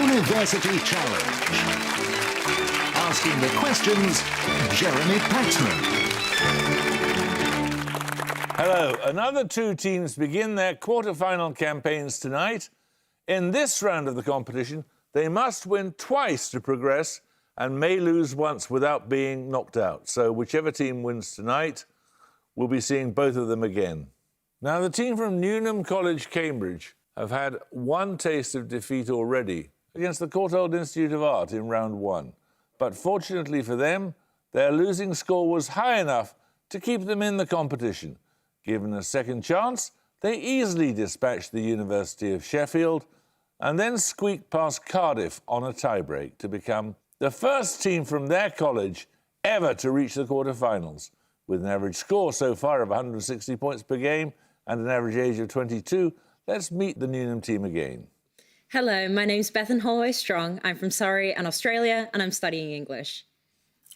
University Challenge. Asking the questions, Jeremy Paxman. Hello. Another two teams begin their quarter-final campaigns tonight. In this round of the competition, they must win twice to progress and may lose once without being knocked out. So whichever team wins tonight, we'll be seeing both of them again. Now, the team from Newnham College, Cambridge, have had one taste of defeat already against the Courtauld Institute of Art in round one. But fortunately for them, their losing score was high enough to keep them in the competition. Given a second chance, they easily dispatched the University of Sheffield and then squeaked past Cardiff on a tiebreak to become the first team from their college ever to reach the quarter-finals. With an average score so far of 160 points per game and an average age of 22, let's meet the Newnham team again. Hello, my name's Bethan Holloway-Strong. I'm from Surrey and Australia, and I'm studying English.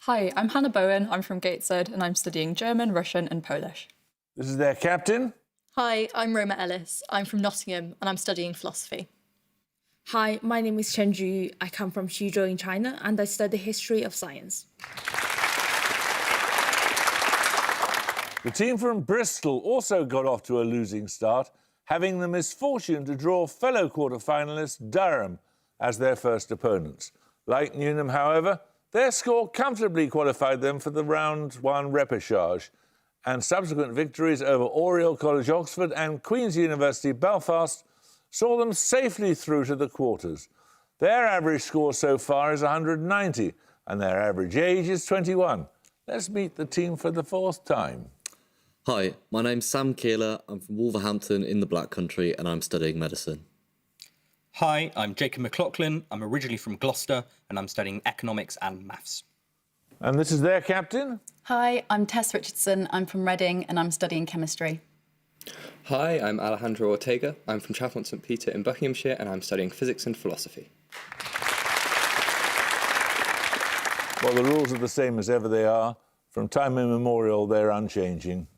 Hi, I'm Hannah Bowen. I'm from Gateshead, and I'm studying German, Russian and Polish. This is their captain. Hi, I'm Roma Ellis. I'm from Nottingham, and I'm studying philosophy. Hi, my name is Chen Ju. I come from Xuzhou in China, and I study history of science. The team from Bristol also got off to a losing start, having the misfortune to draw fellow quarter-finalist Durham as their first opponents. Like Newnham, however, their score comfortably qualified them for the round one repechage, and subsequent victories over Oriel College, Oxford and Queen's University, Belfast, saw them safely through to the quarters. Their average score so far is 190, and their average age is 21. Let's meet the team for the fourth time. Hi, my name's Sam Keeler. I'm from Wolverhampton in the Black Country and I'm studying medicine. Hi, I'm Jacob McLaughlin. I'm originally from Gloucester and I'm studying economics and maths. And this is their captain. Hi, I'm Tess Richardson. I'm from Reading and I'm studying chemistry. Hi, I'm Alejandro Ortega. I'm from Chalfont St Peter in Buckinghamshire and I'm studying physics and philosophy. Well, the rules are the same as ever they are. From time immemorial, they're unchanging.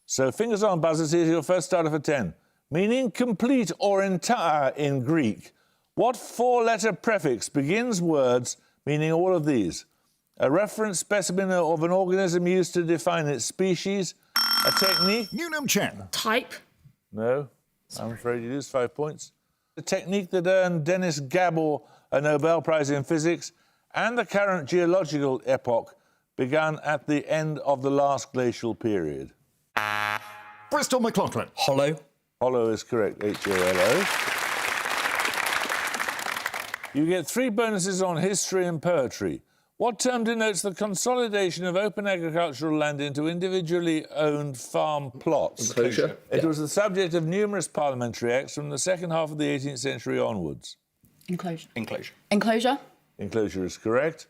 So fingers on buzzers, here's your first starter for 10. Meaning complete or entire in Greek. What four-letter prefix begins words meaning all of these? A reference specimen of an organism used to define its species. A technique. Newnham Chen. Type. No, I'm afraid you lose 5 points. A technique that earned Dennis Gabor a Nobel Prize in Physics, and the current geological epoch began at the end of the last glacial period. Bristol McLaughlin. Hollow. Hollow is correct, H-O-L-O. You get 3 bonuses on history and poetry. What term denotes the consolidation of open agricultural land into individually owned farm plots? Enclosure. It was the subject of numerous parliamentary acts from the second half of the 18th century onwards. Enclosure. Enclosure. Enclosure. Enclosure is correct.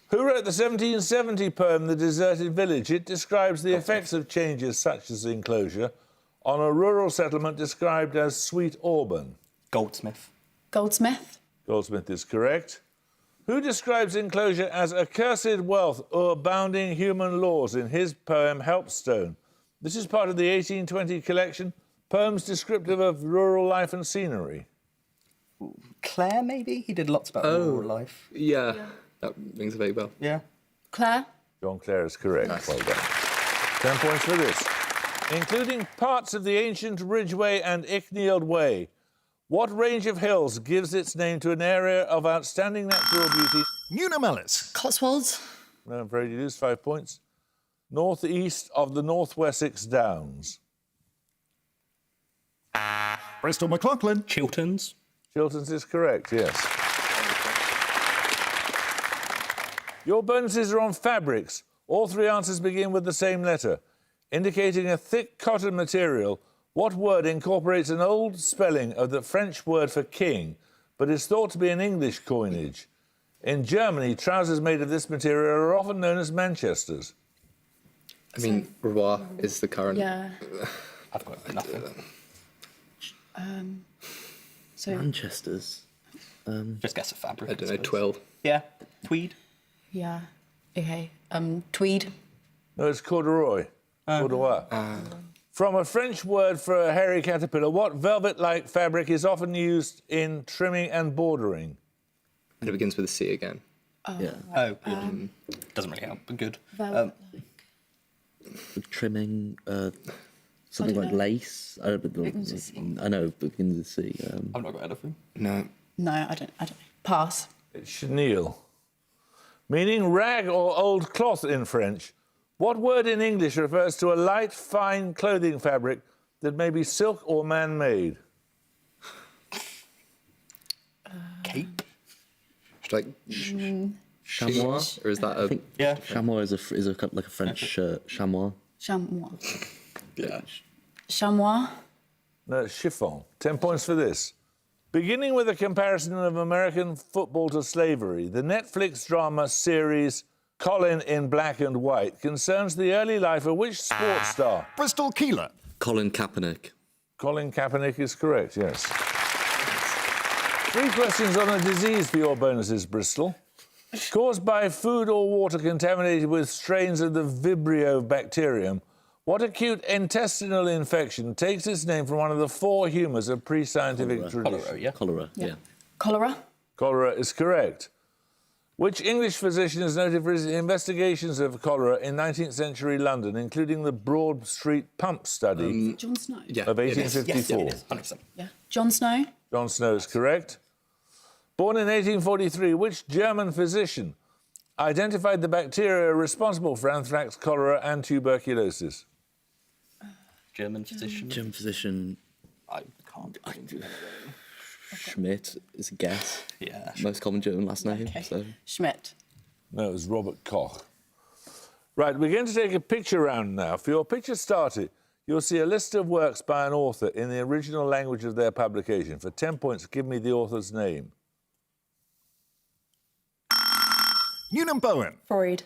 Who wrote the 1770 poem The Deserted Village? It describes the effects of changes such as enclosure on a rural settlement described as Sweet Auburn. Goldsmith. Goldsmith. Goldsmith is correct. Who describes enclosure as accursed wealth o'erbounding human laws in his poem Helpstone? This is part of the 1820 collection, poems descriptive of rural life and scenery. Clare, maybe? He did lots about rural life. Yeah, that rings a vague bell. Yeah. Clare. John Clare is correct. Nice. Well done. 10 points for this. Including parts of the ancient Ridgeway and Icknield Way, what range of hills gives its name to an area of outstanding natural beauty? Newnham Ellis. Cotswolds. No, I'm afraid you lose 5 points. Northeast of the North Wessex Downs. Bristol McLaughlin. Chilterns. Chilterns is correct, yes. Your bonuses are on fabrics. All 3 answers begin with the same letter. Indicating a thick cotton material, what word incorporates an old spelling of the French word for king, but is thought to be an English coinage? In Germany, trousers made of this material are often known as Manchesters. I mean, Roy is the current. Yeah. I've got nothing. So. Manchester's. Just guess a fabric. I don't know, 12. Yeah. Tweed. Yeah. Okay. Tweed. No, it's corduroy. Corduroy. From a French word for a hairy caterpillar, what velvet-like fabric is often used in trimming and bordering? And it begins with a C again. Doesn't really help, but good. Trimming, something like lace. I know, it begins with C. I've not got anything. No. No, I don't know. Pass. It's chenille. Meaning rag or old cloth in French. What word in English refers to a light, fine clothing fabric that may be silk or man-made? Cape? Like chamois? Or is that a... Yeah. Chamois is like a French shirt. Chamois. Chamois. Yeah. Chamois. No, it's chiffon. 10 points for this. Beginning with a comparison of American football to slavery, the Netflix drama series Colin in Black and White concerns the early life of which sports star? Bristol Keeler. Colin Kaepernick. Colin Kaepernick is correct, yes. 3 questions on a disease for your bonuses, Bristol. Caused by food or water contaminated with strains of the Vibrio bacterium, what acute intestinal infection takes its name from one of the 4 humours of pre-scientific tradition? Cholera, yeah. Cholera, yeah. Cholera. Cholera is correct. Which English physician is noted for his investigations of cholera in 19th century London, including the Broad Street Pump Study John Snow. Yeah. of 1854? Yeah, it is. 100%. Yeah. John Snow. John Snow is correct. Born in 1843, which German physician identified the bacteria responsible for anthrax, cholera, and tuberculosis? German physician. German physician I can't. Schmidt is a guess. Yeah. Most common German last name. Okay. So. Schmidt. No, it was Robert Koch. Right, we're going to take a picture round now. For your picture starter, you'll see a list of works by an author in the original language of their publication. For 10 points, give me the author's name. Newnham Bowen. Freud.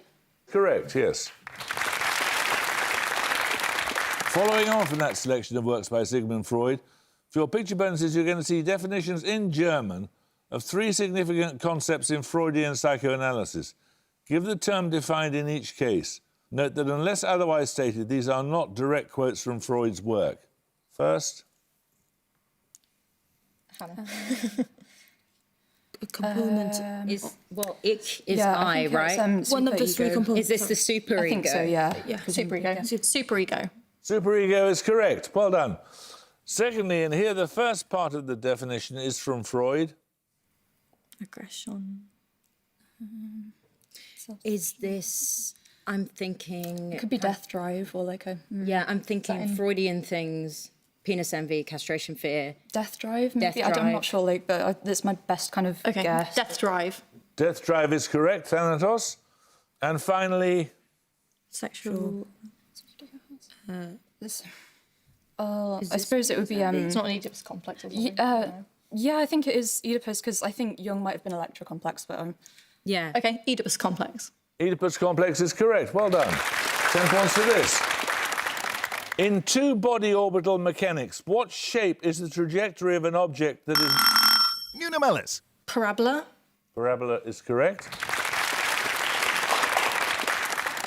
Correct, yes. Following on from that selection of works by Sigmund Freud, for your picture bonuses, you're going to see definitions in German of 3 significant concepts in Freudian psychoanalysis. Give the term defined in each case. Note that unless otherwise stated, these are not direct quotes from Freud's work. First, A component. Is ich is Yeah, I, think right? it's, One of the 3 superego. components. Is this the super I think ego? so, yeah. Yeah. Superego. Superego. superego is correct. Well done. Secondly, and here the first part of the definition is from Freud. Aggression. Is this? I'm thinking. It could be death drive or like a Yeah, I'm thinking Freudian things. Penis envy, castration fear. death drive. Maybe Death I'm drive. not sure. Like, but that's my best kind of Okay. guess. Death drive. Death drive is correct, Thanatos. And finally, Sexual. This, I suppose it would be. It's not an Oedipus complex. Or something. Yeah, I think it is Oedipus because I think Jung might have been Electra complex, but Yeah. Okay. Oedipus complex. Oedipus complex is correct. Well done. 10 points for this. In 2-body orbital mechanics, what shape is the trajectory of an object that is... Newnham Ellis. Parabola. Parabola is correct.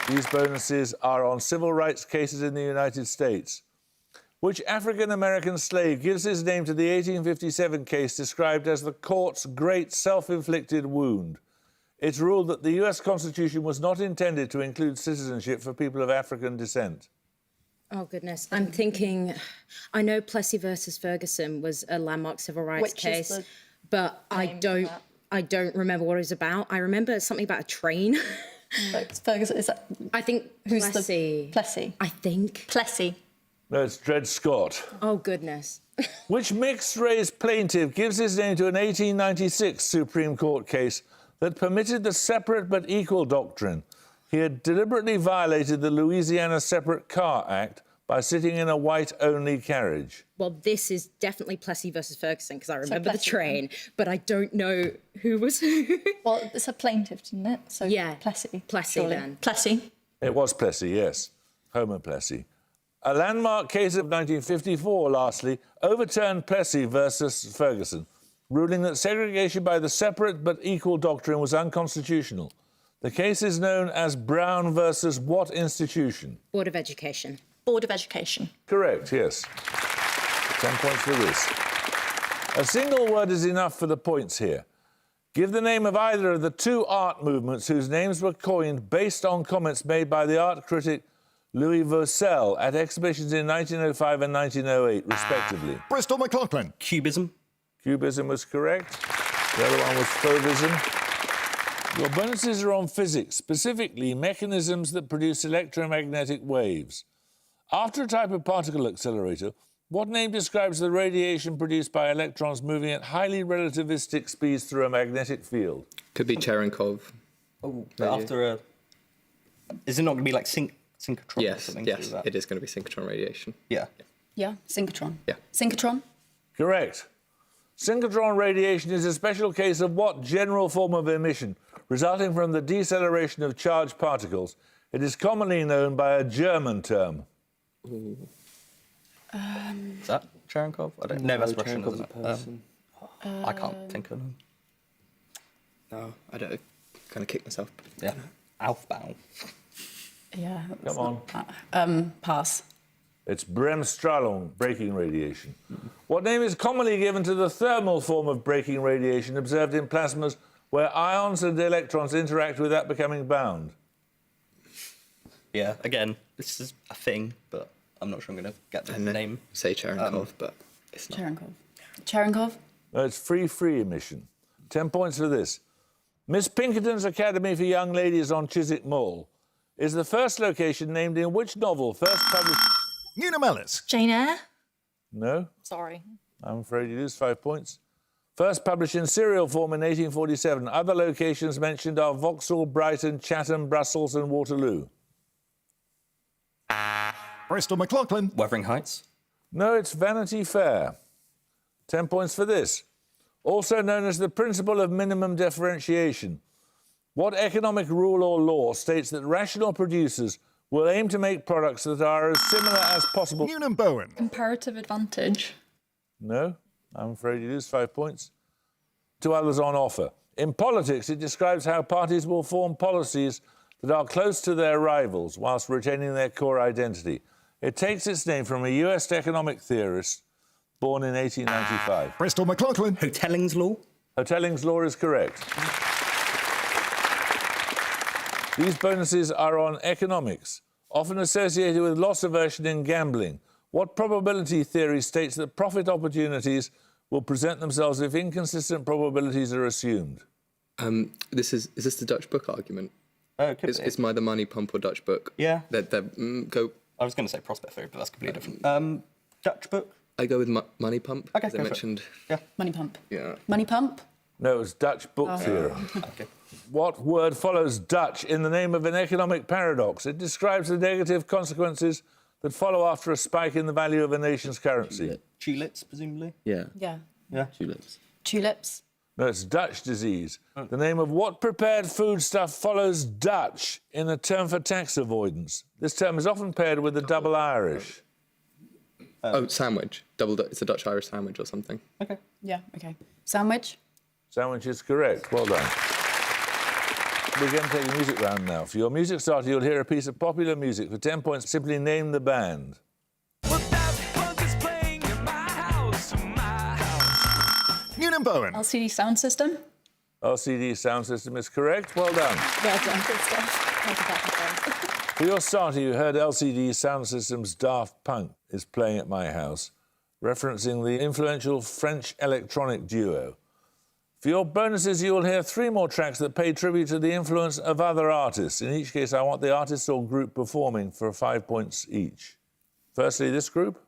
These bonuses are on civil rights cases in the United States. Which African-American slave gives his name to the 1857 case described as the court's great self-inflicted wound? It's ruled that the US Constitution was not intended to include citizenship for people of African descent. Oh, goodness. I'm thinking, I know Plessy versus Ferguson was a landmark civil rights Which is case, the but I don't remember what it was about. I remember something about a train. So it's Ferguson. Is that I think who's Plessy. the Plessy? I think. Plessy. No, it's Dred Scott. Oh, goodness. Which mixed-race plaintiff gives his name to an 1896 Supreme Court case that permitted the separate but equal doctrine? He had deliberately violated the Louisiana Separate Car Act by sitting in a white-only carriage. Well, this is definitely Plessy versus Ferguson because I remember the Plessy, train, but I don't know who was who. Well, it's a plaintiff, isn't it? So Yeah. Plessy. Plessy, surely. then. Plessy. It was Plessy, yes. Homer Plessy. A landmark case of 1954, lastly, overturned Plessy versus Ferguson, ruling that segregation by the separate but equal doctrine was unconstitutional. The case is known as Brown versus what institution? Board of Education. Board of Education. Correct, yes. 10 points for this. A single word is enough for the points here. Give the name of either of the two art movements whose names were coined based on comments made by the art critic Louis Vaucel at exhibitions in 1905 and 1908, respectively. Bristol McLaughlin. Cubism. Cubism was correct. The other one was Fauvism. Your bonuses are on physics, specifically mechanisms that produce electromagnetic waves. After a type of particle accelerator, what name describes the radiation produced by electrons moving at highly relativistic speeds through a magnetic field? Could be Cherenkov. Oh, but after a... Is it not going to be like synchrotron or Yes, something? yes, through that? it is going to be synchrotron radiation. Yeah. Yeah, synchrotron. Yeah. Synchrotron? Correct. Synchrotron radiation is a special case of what general form of emission resulting from the deceleration of charged particles? It is commonly known by a German term. Is that Cherenkov? I don't know. That's Russian, isn't it? I can't think of them. No, I don't. Kind of kick myself. Yeah. Aufbau. Yeah. Come on. Pass. It's Bremsstrahlung, braking radiation. What name is commonly given to the thermal form of braking radiation observed in plasmas where ions and electrons interact without becoming bound? Yeah, again, this is a thing, but I'm not sure I'm going to get the name. Say Cherenkov, but it's not. Cherenkov. Cherenkov? No, it's free emission. 10 points for this. Miss Pinkerton's Academy for Young Ladies on Chiswick Mall is the first location named in which novel first published... Newnham Ellis. Jane Eyre? No, Sorry. I'm afraid you lose 5 points. First published in serial form in 1847. Other locations mentioned are Vauxhall, Brighton, Chatham, Brussels and Waterloo. Bristol McLaughlin. Wuthering Heights. No, it's Vanity Fair. 10 points for this. Also known as the principle of minimum differentiation. What economic rule or law states that rational producers will aim to make products that are as similar as possible? Newnham Bowen. Comparative advantage. No, I'm afraid you lose 5 points. Two others on offer. In politics, it describes how parties will form policies that are close to their rivals whilst retaining their core identity. It takes its name from a US economic theorist born in 1895. Bristol McLaughlin. Hotelling's Law. Hotelling's law is correct. These bonuses are on economics, often associated with loss aversion in gambling. What probability theory states that profit opportunities will present themselves if inconsistent probabilities are assumed? Is this the Dutch book argument? It could be. It's My The Money Pump or Dutch book. Yeah. Go. I was going to say prospect theory, but that's completely different. Dutch book? I go with Money Pump. Okay, as I go for it. mentioned. Yeah. Money pump. Yeah. Money pump? No, it's Dutch book theorem. Okay. What word follows Dutch in the name of an economic paradox? It describes the negative consequences that follow after a spike in the value of a nation's currency. Tulips, presumably? Yeah. Yeah. Yeah. Tulips. Tulips? No, it's Dutch disease. The name of what prepared foodstuff follows Dutch in a term for tax avoidance? This term is often paired with the double Irish. Sandwich. It's a Dutch Irish sandwich or something. Okay. Yeah, okay. Sandwich? Sandwich is correct. Well done. We're going to take a music round now. For your music starter, you'll hear a piece of popular music. For 10 points, simply name the band. Newnham Bowen. LCD sound system. LCD sound system is correct. Well done. Well done. Good stuff. For your starter, you heard LCD Sound System's Daft Punk is playing at my house, referencing the influential French electronic duo. For your bonuses, you will hear 3 more tracks that pay tribute to the influence of other artists. In each case, I want the artist or group performing for 5 points each. Firstly, this group.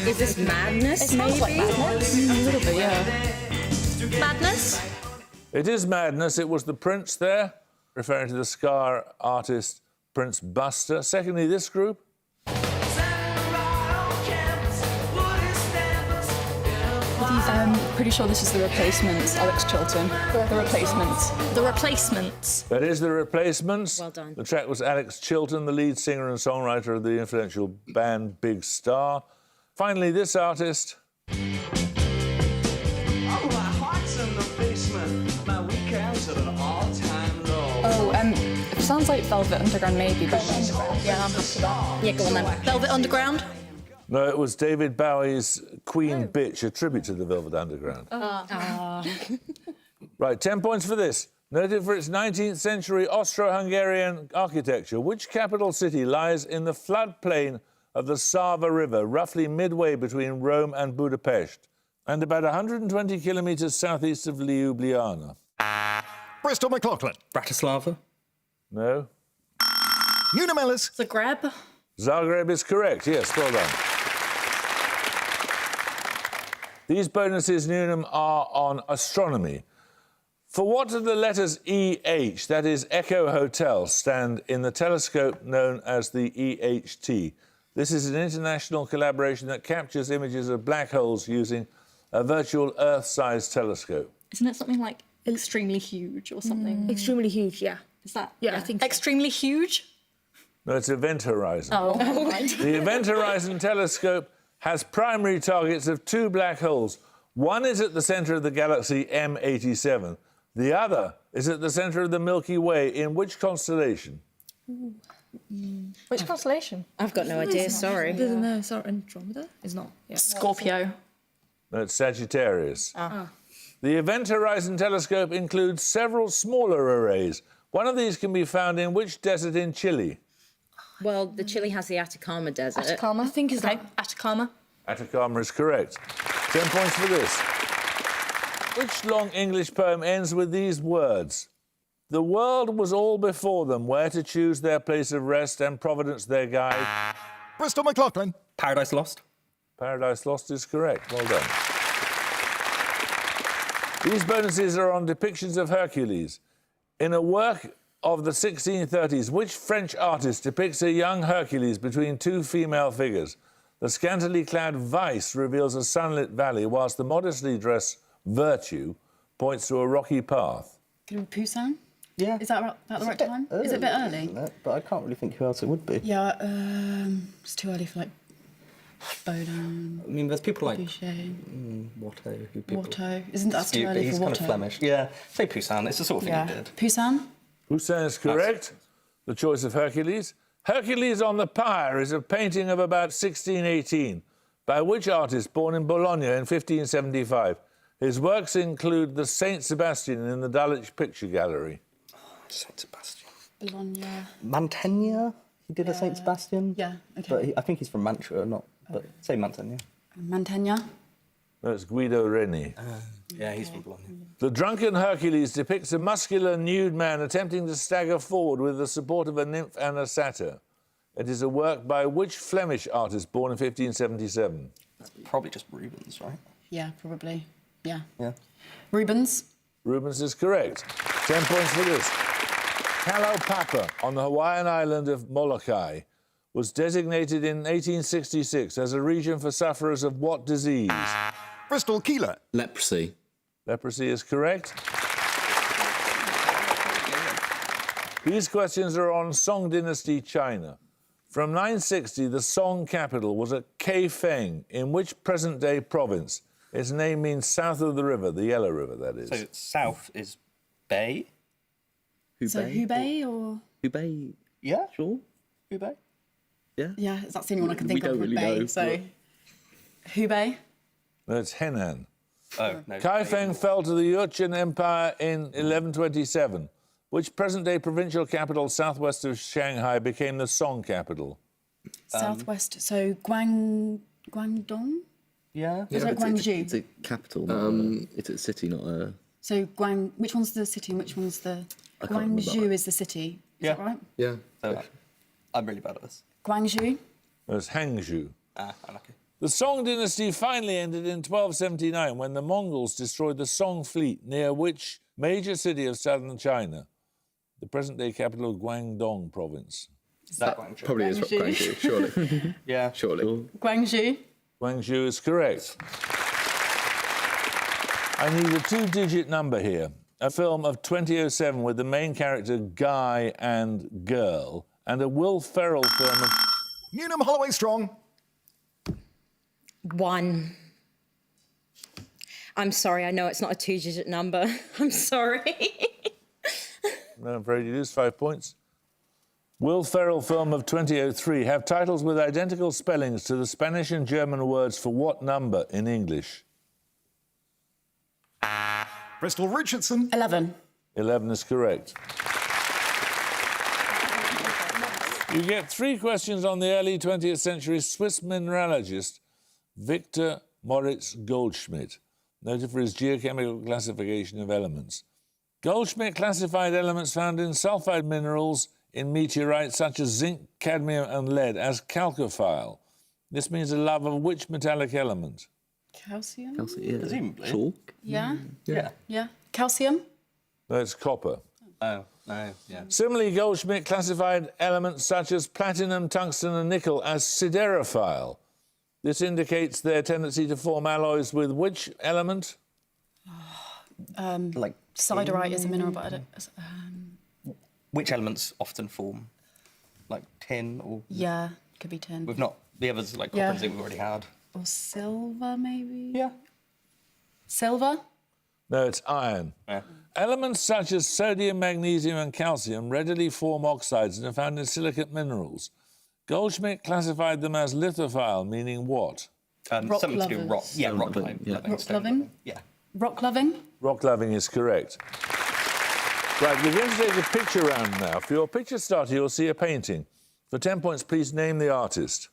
Is this Madness, maybe? Like Madness? A little bit, yeah. Madness? It is Madness. It was the Prince there, referring to the ska artist Prince Buster. Secondly, this group. I'm pretty sure this is The Replacements, Alex Chilton. The Replacements. The Replacements. That is The Replacements. Well done. The track was Alex Chilton, the lead singer and songwriter of the influential band Big Star. Finally, this artist. Sounds like Velvet Underground, maybe. Velvet Underground. Yeah, I'm happy with that. Yeah, go on then. Velvet Underground. No, it was David Bowie's Queen Bitch, a tribute to the Velvet Underground. Right, 10 points for this. Noted for its 19th century Austro-Hungarian architecture, which capital city lies in the floodplain of the Sava River, roughly midway between Rome and Budapest, and about 120 kilometres southeast of Ljubljana? Bristol McLaughlin. Bratislava. No? Newnham Ellis. Zagreb. Zagreb is correct, yes, well done. These bonuses, Newnham, are on astronomy. For what do the letters EH, that is Echo Hotel, stand in the telescope known as the EHT? This is an international collaboration that captures images of black holes using a virtual Earth-sized telescope. Isn't it something like extremely huge or something? Extremely huge, yeah. Is that? Yeah, I think so. Extremely huge? No, it's Event Horizon. Oh, right. The Event Horizon telescope has primary targets of two black holes. One is at the centre of the galaxy M87. The other is at the centre of the Milky Way. In which constellation? Which constellation? I've got no idea, sorry. No, sorry, Andromeda? It's not. Yeah. Scorpio. No, it's Sagittarius. The Event Horizon telescope includes several smaller arrays. One of these can be found in which desert in Chile? Well, the Chile has the Atacama Desert. Atacama? I think it's okay. that. Atacama. Atacama is correct. 10 points for this. Which long English poem ends with these words? The world was all before them, where to choose their place of rest and Providence their guide. Bristol McLaughlin. Paradise Lost. Paradise Lost is correct. Well done. These bonuses are on depictions of Hercules. In a work of the 1630s, which French artist depicts a young Hercules between two female figures? The scantily clad Vice reveals a sunlit valley, whilst the modestly dressed Virtue points to a rocky path. Could it be Poussin? Yeah. Is that about the right time? Is it a bit early? But I can't really think who else it would be. Yeah, it's too early for like Baudin, I mean, there's people like Boucher, Watteau. Who people... Watteau. Isn't that too Stupid, early he's for kind Watteau? of Flemish. Yeah, say Poussin. It's the sort of thing he did. Poussin? Poussin is correct. The choice of Hercules. Hercules on the Pyre is a painting of about 1618 by which artist born in Bologna in 1575? His works include the Saint Sebastian in the Dulwich Picture Gallery. Saint Sebastian. Bologna. Mantegna? He did a Saint Sebastian? Yeah, okay. But I think he's from Mantua, not... But say Mantegna. Mantegna? That's Guido Reni. Yeah, he's from Bologna. The Drunken Hercules depicts a muscular nude man attempting to stagger forward with the support of a nymph and a satyr. It is a work by which Flemish artist born in 1577? Probably just Rubens, right? Yeah, probably. Yeah. Yeah. Rubens? Rubens is correct. 10 points for this. Kalaupapa on the Hawaiian island of Molokai was designated in 1866 as a region for sufferers of what disease? Bristol Keeler. Leprosy. Leprosy is correct. These questions are on Song Dynasty China. From 960, the Song capital was at Kaifeng, in which present-day province? Its name means south of the river, the Yellow River, that is. So south is Bay. So Hubei or...? Hubei. Yeah. Sure. Hubei. Yeah, that's the only one I can think We of don't with really Bay. know, So Hubei? No, it's Henan. Oh, no. Kaifeng fell to the Jurchen Empire in 1127. Which present-day provincial capital southwest of Shanghai became the Song capital? Southwest. So Guangdong? Yeah. Is it Guangzhou? It's a capital. It's a city, not a... So which one's the city and which one's the... I can't remember. Guangzhou is the city. Is Yeah. that right? Yeah. So, I'm really bad at this. Guangzhou? It was Hangzhou. Unlucky. The Song dynasty finally ended in 1279 when the Mongols destroyed the Song fleet near which major city of southern China? The present-day capital of Guangdong province. Is that Guangzhou? Probably is Guangzhou. Guangzhou, surely. Yeah. Surely. Guangzhou? Guangzhou is correct. I need a two-digit number here. A film of 2007 with the main character guy and girl, and a Will Ferrell film of... Newnham Holloway Strong. 1. I'm sorry, I know it's not a two-digit number. I'm sorry. No, I'm afraid you lose 5 points. Will Ferrell film of 2003 have titles with identical spellings to the Spanish and German words for what number in English? Bristol Richardson. 11. 11 is correct. You get 3 questions on the early 20th century Swiss mineralogist Victor Moritz Goldschmidt, noted for his geochemical classification of elements. Goldschmidt classified elements found in sulfide minerals in meteorites such as zinc, cadmium and lead as chalcophile. This means a love of which metallic element? Calcium? Presumably. Chalk? Yeah. Yeah. Yeah. Calcium? No, it's copper. Oh, no, yeah. Similarly, Goldschmidt classified elements such as platinum, tungsten and nickel as siderophile. This indicates their tendency to form alloys with which element? Like, Siderite is a mineral, but I don't... which elements often form? Like tin or... Yeah, could be tin. We've not... The others, like copper Yeah. and zinc, we've already had. Or silver, maybe? Yeah. Silver? No, it's iron. Yeah. Elements such as sodium, magnesium and calcium readily form oxides and are found in silicate minerals. Goldschmidt classified them as lithophile, meaning what? Rock Something to do with rock. lovers. Yeah, rock loving, loving. yeah. loving, Rock stone loving? Yeah. Rock loving? Rock loving is correct. Right, we're going to take a picture round now. For your picture starter, you'll see a painting. For 10 points, please name the artist.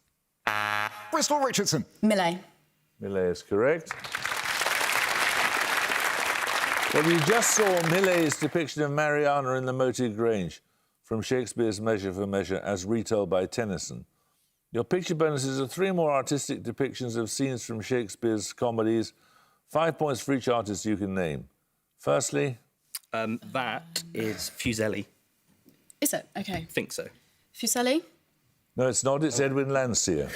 Bristol Richardson. Millet. Millet is correct. Well, you just saw Millet's depiction of Mariana in the Moated Grange from Shakespeare's Measure for Measure as retold by Tennyson. Your picture bonuses are 3 more artistic depictions of scenes from Shakespeare's comedies. 5 points for each artist you can name. Firstly, That is Fuseli. Is it? Okay. I think so. Fuseli? no, it's not, it's Edwin Landseer.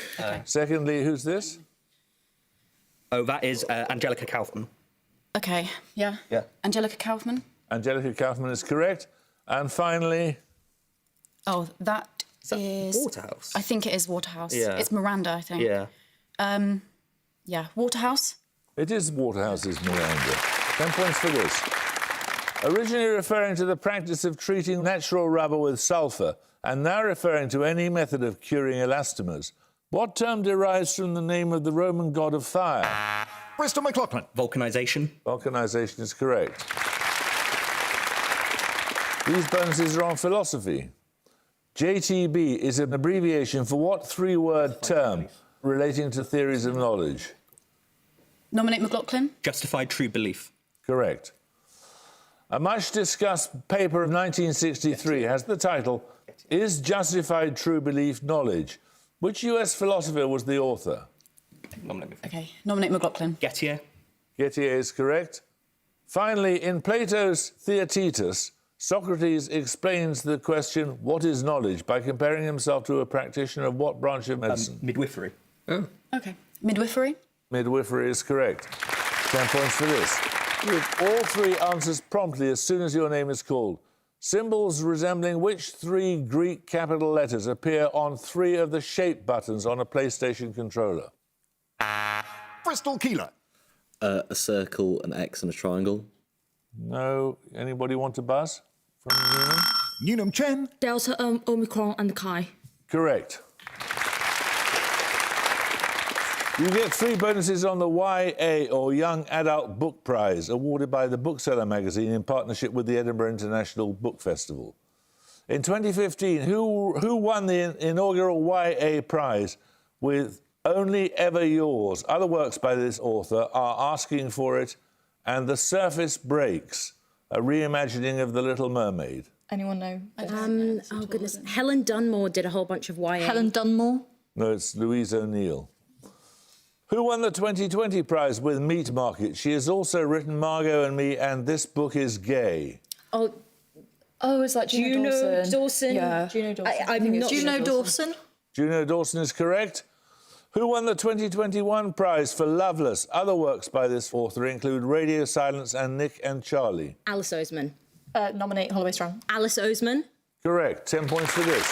Secondly, who's this? Oh, that is Angelica Kauffman. Okay, yeah. Yeah. Angelica Kaufman? Angelica Kaufman is correct. And finally, Oh, that is... Waterhouse? I think it is Waterhouse. Yeah. It's Miranda, I think. Yeah. Yeah, Waterhouse? it is Waterhouse's Miranda. 10 points for this. Originally referring to the practice of treating natural rubber with sulphur, and now referring to any method of curing elastomers, what term derives from the name of the Roman god of fire? Bristol McLaughlin. Vulcanization. Vulcanization is correct. These bonuses are on philosophy. JTB is an abbreviation for what 3-word term relating to theories of knowledge? Nominate McLaughlin? Justified true belief. Correct. A much-discussed paper of 1963 has the title, Is Justified True Belief Knowledge? Which US philosopher was the author? Nominate me. Okay, nominate McLaughlin. Gettier. Gettier is correct. Finally, in Plato's Theaetetus, Socrates explains the question, what is knowledge, by comparing himself to a practitioner of what branch of medicine? Midwifery. Okay. Midwifery? Midwifery is correct. 10 points for this. Give all 3 answers promptly as soon as your name is called. Symbols resembling which 3 Greek capital letters appear on 3 of the shape buttons on a PlayStation controller? Bristol Keeler. A circle, an X and a triangle. No. Anybody want to buzz from Newnham? Newnham Chen. Delta, Omicron, and Chi. Correct. You get 3 bonuses on the YA, or Young Adult Book Prize, awarded by the Bookseller magazine in partnership with the Edinburgh International Book Festival. In 2015, who won the inaugural YA prize with Only Ever Yours? Other works by this author are Asking for It and The Surface Breaks, a reimagining of The Little Mermaid. Anyone know? Oh, goodness. Helen Dunmore did a whole bunch of YA. Helen Dunmore? No, it's Louise O'Neill. Who won the 2020 prize with Meat Market? She has also written Margot and Me and This Book is Gay. Oh, Is that Juno Dawson? Dawson. Yeah. Juno Dawson. I'm not Juno Dawson? Juno Dawson is correct. Who won the 2021 prize for Loveless? Other works by this author include Radio Silence and Nick and Charlie. Alice Oseman. Nominate Holloway Strong. Alice Oseman. Correct. 10 points for this.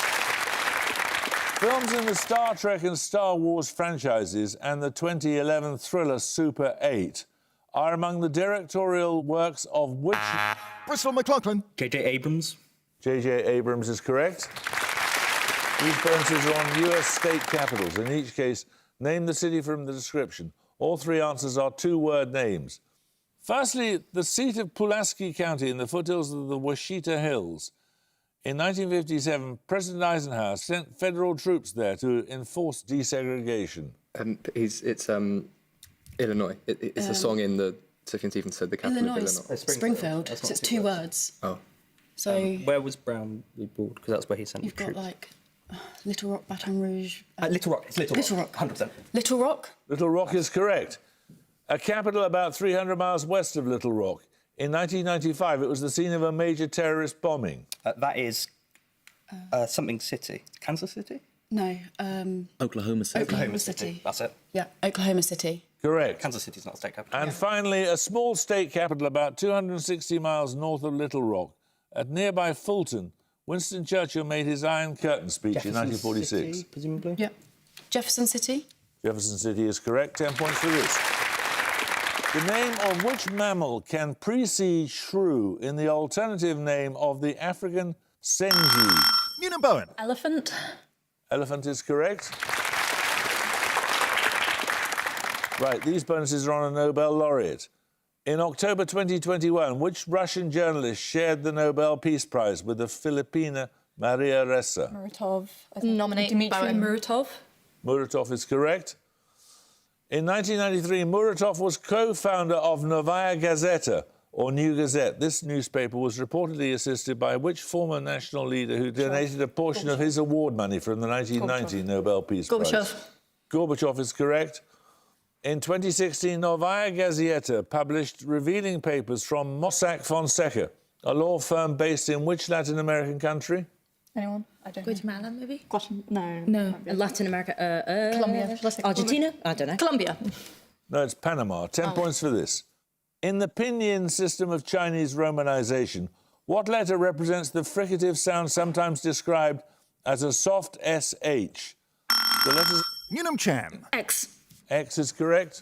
Films in the Star Trek and Star Wars franchises and the 2011 thriller Super 8 are among the directorial works of which... Bristol McLaughlin. J.J. Abrams. J.J. Abrams is correct. These bonuses are on US state capitals. In each case, name the city from the description. All three answers are two-word names. Firstly, the seat of Pulaski County in the foothills of the Washita Hills. In 1957, President Eisenhower sent federal troops there to enforce desegregation. It's Illinois. It's a song in the Second Stephen said the capital of Illinois. Springfield. So it's two words. Oh. So Where was Brownlee Bald? Because that's where he sent you've the got troops. like Little Rock, Baton Rouge. Little Rock. It's Little Rock. 100%. Little Rock. Little Rock is correct. A capital about 300 miles west of Little Rock. In 1995, it was the scene of a major terrorist bombing. That is something city. Kansas City? No. Oklahoma City. Oklahoma City. That's it. Yeah, Oklahoma City. Correct. Kansas City's not a state capital. And finally, a small state capital about 260 miles north of Little Rock. At nearby Fulton, Winston Churchill made his Iron Curtain speech in 1946. City, presumably? Yeah. Jefferson City. Jefferson City is correct. 10 points for this. The name of which mammal can precede shrew in the alternative name of the African senji? Newnham Bowen. Elephant. Elephant is correct. Right, these bonuses are on a Nobel laureate. In October 2021, which Russian journalist shared the Nobel Peace Prize with the Filipina Maria Ressa? Muratov. Nominate Dmitry Bowen. Muratov. Muratov is correct. In 1993, Muratov was co-founder of Novaya Gazeta, or New Gazette. This newspaper was reportedly assisted by which former national leader who donated a portion of his award money from the 1990 Nobel Peace Prize? Gorbachev. Gorbachev is correct. In 2016, Novaya Gazeta published revealing papers from Mossack Fonseca, a law firm based in which Latin American country? Anyone? I don't know. Guatemala, maybe? No. Latin America. Colombia. Let's say Argentina? I don't know. Colombia. No, it's Panama. 10 points for this. In the pinyin system of Chinese romanization, what letter represents the fricative sound sometimes described as a soft SH? The letters... Newnham Chan. X. X is correct.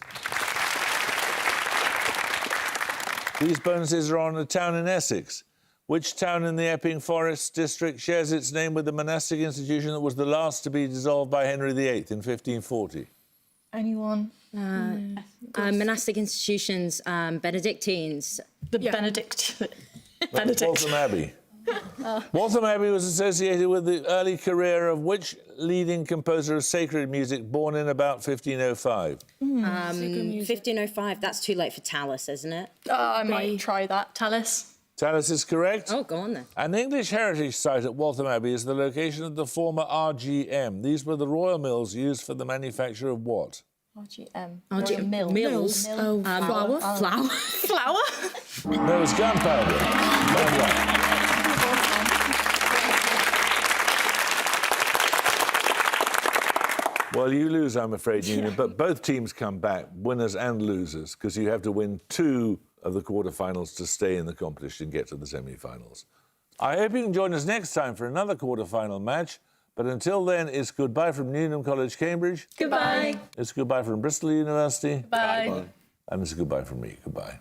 These bonuses are on a town in Essex. Which town in the Epping Forest district shares its name with the monastic institution that was the last to be dissolved by Henry VIII in 1540? Anyone? Monastic institutions, Benedictines. The Benedict. Waltham Abbey. Waltham Abbey was associated with the early career of which leading composer of sacred music born in about 1505? 1505, that's too late for Tallis, isn't it? I might try that. Tallis. Tallis is correct. Oh, go on then. An English heritage site at Waltham Abbey is the location of the former RGM. These were the royal mills used for the manufacture of what? RGM. Mills. Oh, flour. Flour. Flower. No, it's gunpowder. Well done. Well, you lose, I'm afraid, Newnham, but both teams come back, winners and losers, because you have to win 2 of the quarterfinals to stay in the competition and get to the semi-finals. I hope you can join us next time for another quarterfinal match, but until then, it's goodbye from Newnham College, Cambridge. Goodbye. It's goodbye from Bristol University. Bye. And it's goodbye from me. Goodbye.